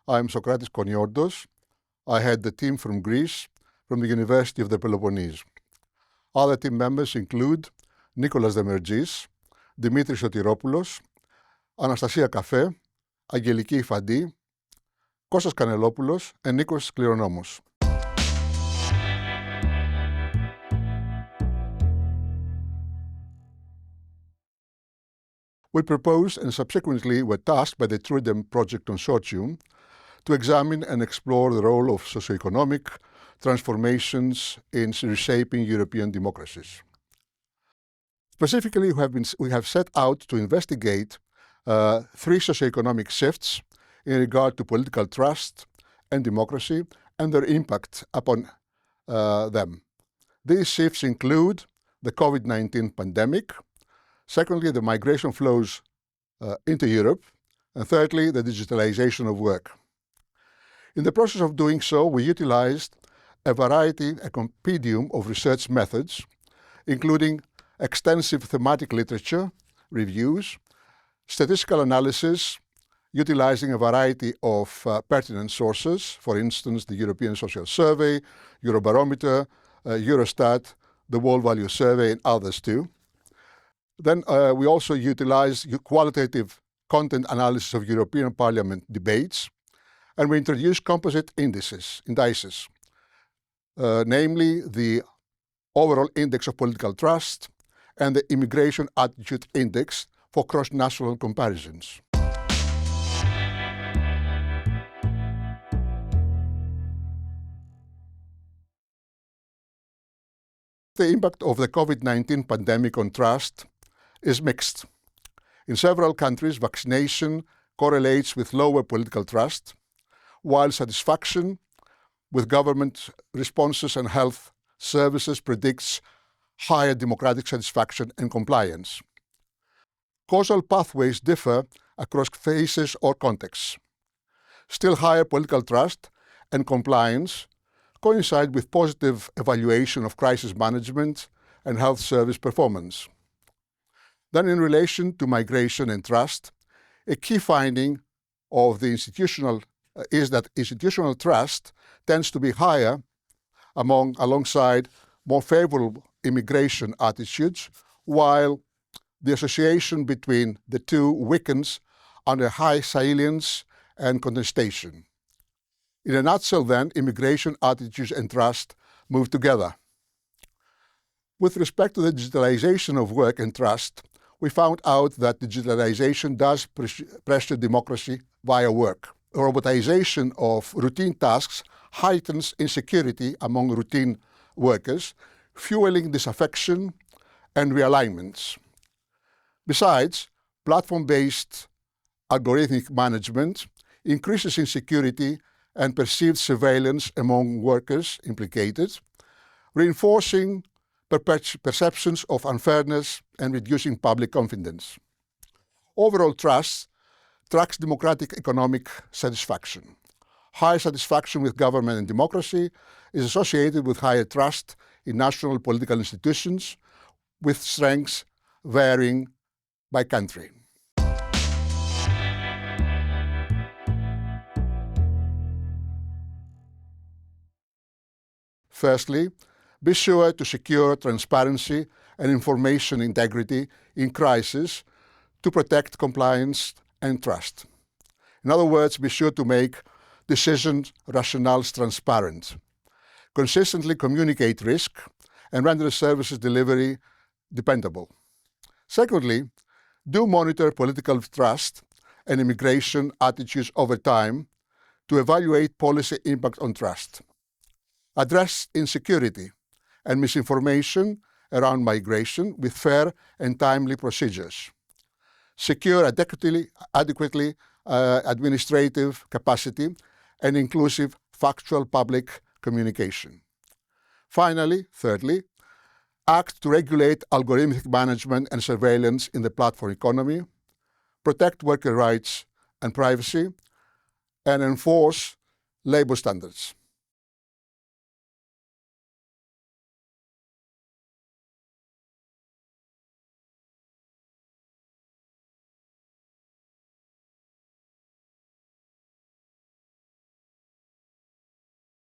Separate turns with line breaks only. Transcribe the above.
I'm Sokratis Koniordos. I head the team from Greece, from the University of the Peloponnese. Other team members include Nikolas Demergis, Dimitris Sotiropoulos, Anastasia Kafé, Αγγελική Φαντή, Κώστας Κανελόπουλος, and Nikos Kleronomos. We proposed and subsequently were tasked by the TRUEDEM project consortium to examine and explore the role of socioeconomic transformations in reshaping European democracies. Specifically, we have set out to investigate three socioeconomic shifts in regard to political trust and democracy and their impact upon them. These shifts include the COVID-19 pandemic, secondly, the migration flows into Europe, and thirdly, the digitalization of work. In the process of doing so, we utilized a compendium of research methods, including extensive thematic literature, reviews, statistical analysis, utilizing a variety of pertinent sources, for instance, the European Social Survey, Eurobarometer, Eurostat, the World Value Survey, and others too. Then we also utilized qualitative content analysis of European Parliament debates, and we introduced composite indices, namely the Overall Index of Political Trust and the Immigration Attitude Index for cross-national comparisons. The impact of the COVID-19 pandemic on trust is mixed. In several countries, vaccination correlates with lower political trust, while satisfaction with government responses and health services predicts higher democratic satisfaction and compliance. Causal pathways differ across phases or contexts. Still higher political trust and compliance coincide with positive evaluation of crisis management and health service performance. Then in relation to migration and trust, a key finding of the is that institutional trust tends to be higher alongside more favorable immigration attitudes, while the association between the two weakens under high salience and contestation. In a nutshell then, immigration attitudes and trust move together. With respect to the digitalization of work and trust, we found out that digitalization does pressure democracy via work. Robotization of routine tasks heightens insecurity among routine workers, fueling disaffection and realignments. Besides, platform-based algorithmic management increases insecurity and perceived surveillance among workers implicated, reinforcing perceptions of unfairness and reducing public confidence. Overall trust tracks democratic economic satisfaction. High satisfaction with government and democracy is associated with higher trust in national political institutions, with strengths varying by country. Firstly, be sure to secure transparency and information integrity in crisis to protect compliance and trust. In other words, be sure to make decisions rationales transparent. Consistently communicate risk and render services delivery dependable. Secondly, do monitor political trust and immigration attitudes over time to evaluate policy impact on trust. Address insecurity and misinformation around migration with fair and timely procedures. Secure adequately administrative capacity and inclusive factual public communication. Finally, thirdly, act to regulate algorithmic management and surveillance in the platform economy, protect worker rights and privacy, and enforce labor standards.